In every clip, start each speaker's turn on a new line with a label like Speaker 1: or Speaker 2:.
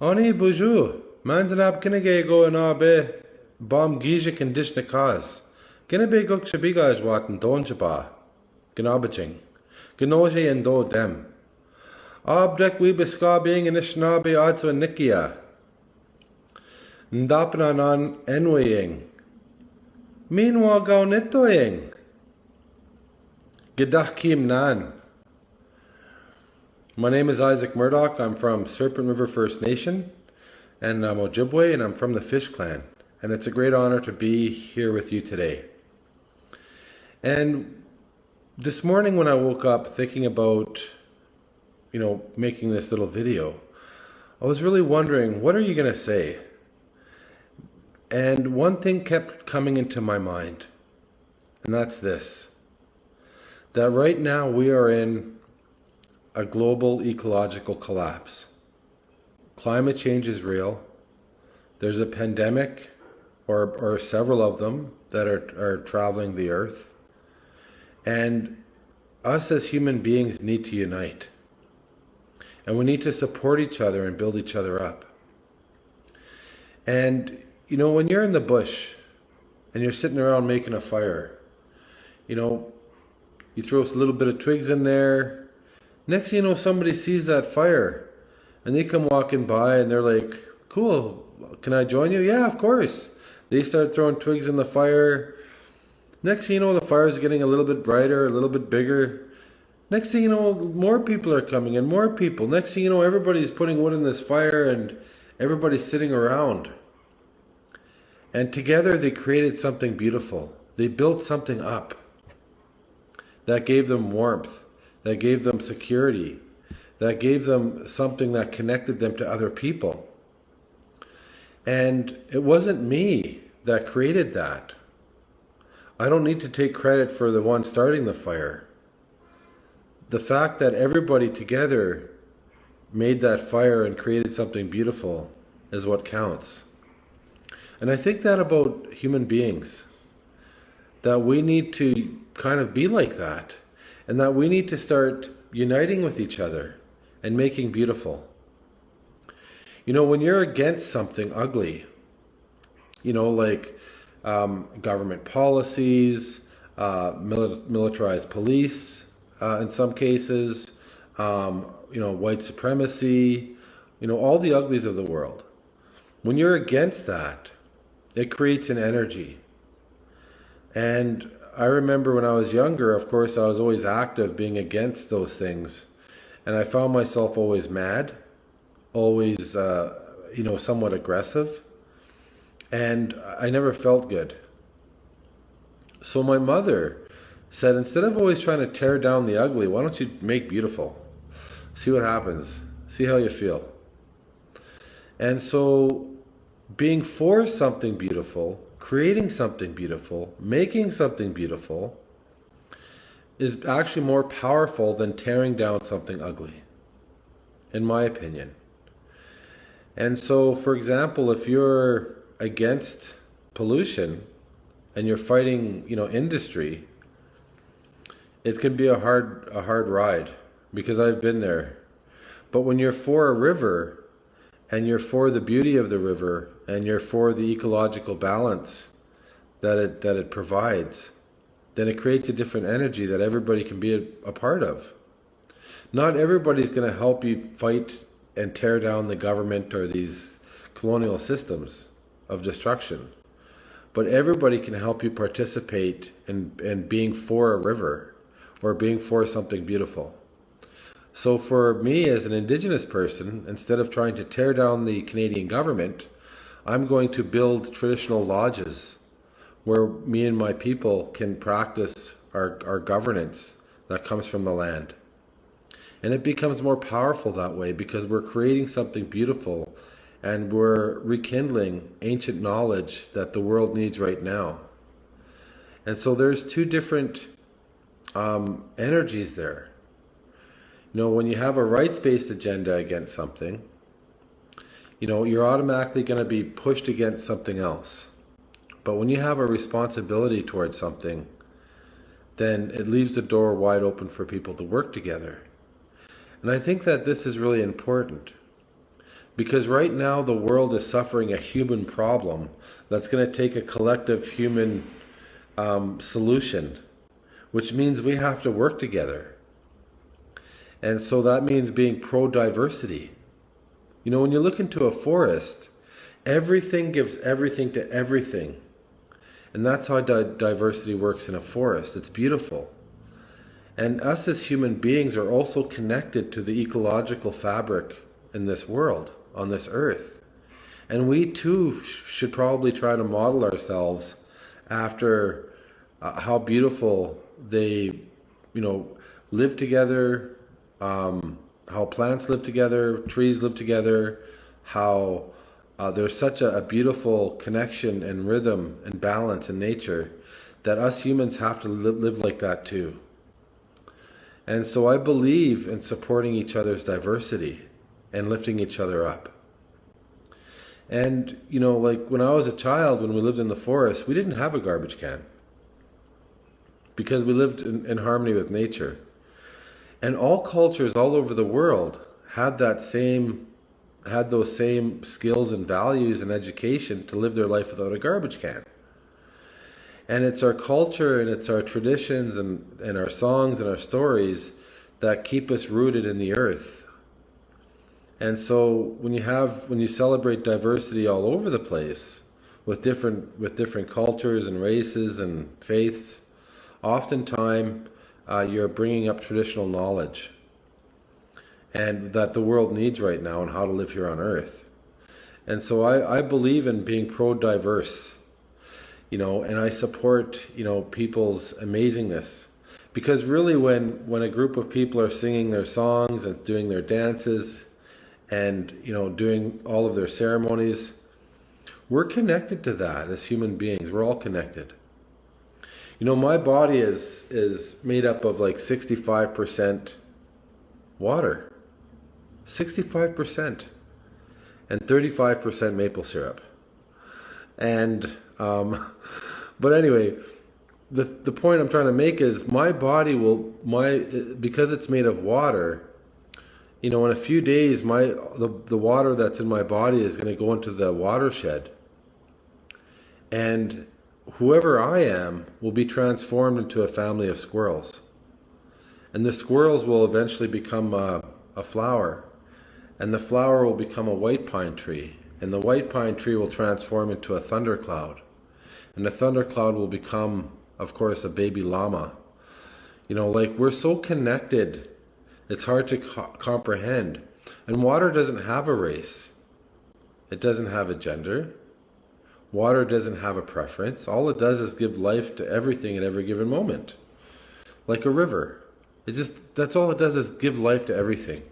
Speaker 1: Oni buju, manzanab kinege go na be bom gija condition cause. Gina be guk shabiga is wat and don jaba. Gnobaching. Gnoje and do dem. Obdek we beska being in ishnabe odds with nikia. Ndapna non enwaying. Meanwhile go nitoying. Gedach kim nan. My name is Isaac Murdoch. I'm from Serpent River First Nation, and I'm Ojibwe, and I'm from the Fish Clan. And it's a great honor to be here with you today. And this morning when I woke up thinking about, making this little video, I was really wondering, what are you going to say? And one thing kept coming into my mind, and that's this. That right now we are in a global ecological collapse. Climate change is real. There's a pandemic, or several of them, that are traveling the earth. And us as human beings need to unite. And we need to support each other and build each other up. And, when you're in the bush and you're sitting around making a fire, you throw a little bit of twigs in there. Next thing you know, somebody sees that fire and they come walking by and they're like, cool, can I join you? Yeah, of course. They start throwing twigs in the fire. Next thing you know, the fire is getting a little bit brighter, a little bit bigger. Next thing you know, more people are coming and more people. Next thing you know, everybody's putting wood in this fire and everybody's sitting around. And together they created something beautiful. They built something up that gave them warmth, that gave them security, that gave them something that connected them to other people. And it wasn't me that created that. I don't need to take credit for the one starting the fire. The fact that everybody together made that fire and created something beautiful is what counts. And I think that about human beings, that we need to kind of be like that, and that we need to start uniting with each other and making beautiful. When you're against something ugly, like government policies, militarized police in some cases, white supremacy, all the uglies of the world. When you're against that, it creates an energy. And I remember when I was younger, of course, I was always active being against those things. And I found myself always mad, always, somewhat aggressive. And I never felt good. So my mother said, instead of always trying to tear down the ugly, why don't you make beautiful? See what happens. See how you feel. And so being for something beautiful, creating something beautiful, making something beautiful, is actually more powerful than tearing down something ugly, in my opinion. And so, for example, if you're against pollution and you're fighting, industry, it can be a hard ride, because I've been there. But when you're for a river, and you're for the beauty of the river, and you're for the ecological balance that it provides, then it creates a different energy that everybody can be a part of. Not everybody's going to help you fight and tear down the government or these colonial systems of destruction, but everybody can help you participate in being for a river or being for something beautiful. So for me as an Indigenous person, instead of trying to tear down the Canadian government, I'm going to build traditional lodges where me and my people can practice our governance that comes from the land. And it becomes more powerful that way, because we're creating something beautiful and we're rekindling ancient knowledge that the world needs right now. And so there's two different energies there. When you have a rights-based agenda against something, you're automatically going to be pushed against something else. But when you have a responsibility towards something, then it leaves the door wide open for people to work together. And I think that this is really important, Because right now the world is suffering a human problem that's going to take a collective human solution, which means we have to work together. And so that means being pro-diversity. You know, when you look into a forest, everything gives everything to everything. And that's how diversity works in a forest. It's beautiful. And us as human beings are also connected to the ecological fabric in this world, on this earth. And we too should probably try to model ourselves after how beautiful they, live together, how plants live together, trees live together, how there's such a beautiful connection and rhythm and balance in nature that us humans have to live like that too. And so I believe in supporting each other's diversity and lifting each other up. And, like when I was a child, when we lived in the forest, we didn't have a garbage can because we lived in harmony with nature. And all cultures all over the world had those same skills and values and education to live their life without a garbage can. And it's our culture and it's our traditions and our songs and our stories that keep us rooted in the earth. And so when you celebrate diversity all over the place with different cultures and races and faiths, oftentimes you're bringing up traditional knowledge and that the world needs right now on how to live here on earth. And so I believe in being pro-diverse. And I support, people's amazingness. Because really when a group of people are singing their songs and doing their dances and, doing all of their ceremonies, we're connected to that as human beings. We're all connected. My body is made up of like 65% water. 65%. And 35% maple syrup. And but anyway, the point I'm trying to make is my body because it's made of water, in a few days the water that's in my body is going to go into the watershed, and whoever I am will be transformed into a family of squirrels, and the squirrels will eventually become a flower, and the flower will become a white pine tree, and the white pine tree will transform into a thundercloud. And the thundercloud will become, of course, a baby llama. We're so connected, it's hard to comprehend. And water doesn't have a race. It doesn't have a gender. Water doesn't have a preference. All it does is give life to everything at every given moment. Like a river. That's all it does is give life to everything.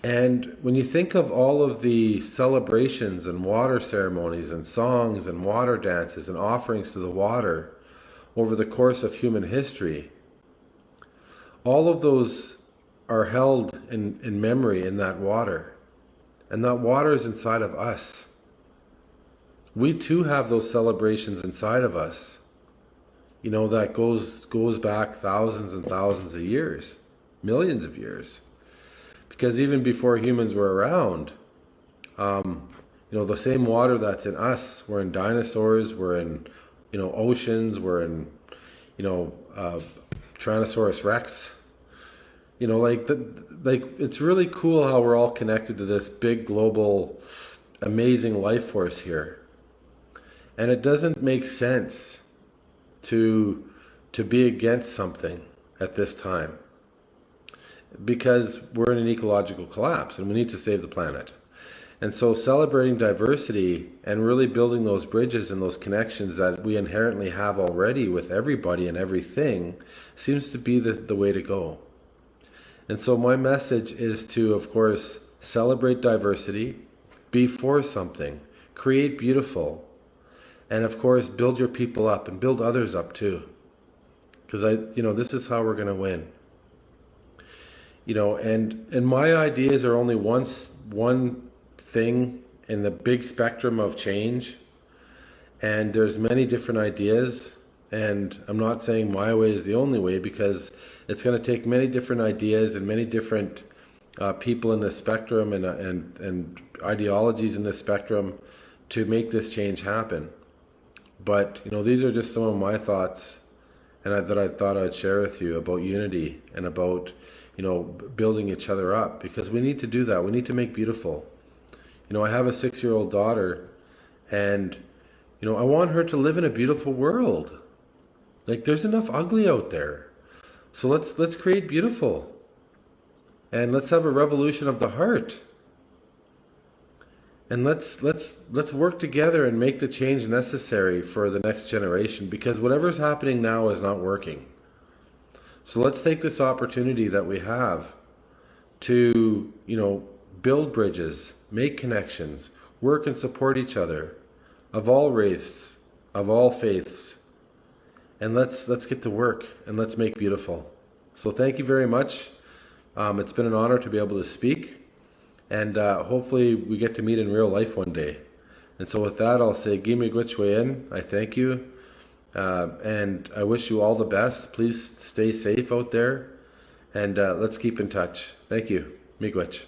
Speaker 1: And when you think of all of the celebrations and water ceremonies and songs and water dances and offerings to the water over the course of human history, all of those are held in memory in that water. And that water is inside of us. We too have those celebrations inside of us, that goes back thousands and thousands of years, millions of years. Because even before humans were around, the same water that's in us, we're in dinosaurs, we're in, oceans, we're in, Tyrannosaurus Rex. It's really cool how we're all connected to this big global, amazing life force here. And it doesn't make sense to be against something at this time. Because we're in an ecological collapse and we need to save the planet. And so celebrating diversity and really building those bridges and those connections that we inherently have already with everybody and everything seems to be the way to go. And so my message is to, of course, celebrate diversity, be for something, create beautiful, and of course build your people up and build others up too. Because this is how we're going to win. And my ideas are only one thing in the big spectrum of change. And there's many different ideas. And I'm not saying my way is the only way, because it's going to take many different ideas and many different people in the spectrum and ideologies in the spectrum to make this change happen. But these are just some of my thoughts, and that I thought I'd share with you about unity and about building each other up, because we need to do that. We need to make beautiful. I have a 6-year-old daughter, and I want her to live in a beautiful world. Like, there's enough ugly out there. So let's create beautiful. And let's have a revolution of the heart. And let's work together and make the change necessary for the next generation, because whatever's happening now is not working. So let's take this opportunity that we have to, build bridges, make connections, work and support each other, of all races, of all faiths. And let's get to work, and let's make beautiful. So thank you very much. It's been an honor to be able to speak, and hopefully we get to meet in real life one day. And so with that, I'll say, Gimi Gwitchwayin. I thank you, and I wish you all the best. Please stay safe out there, and let's keep in touch. Thank you. Miigwech.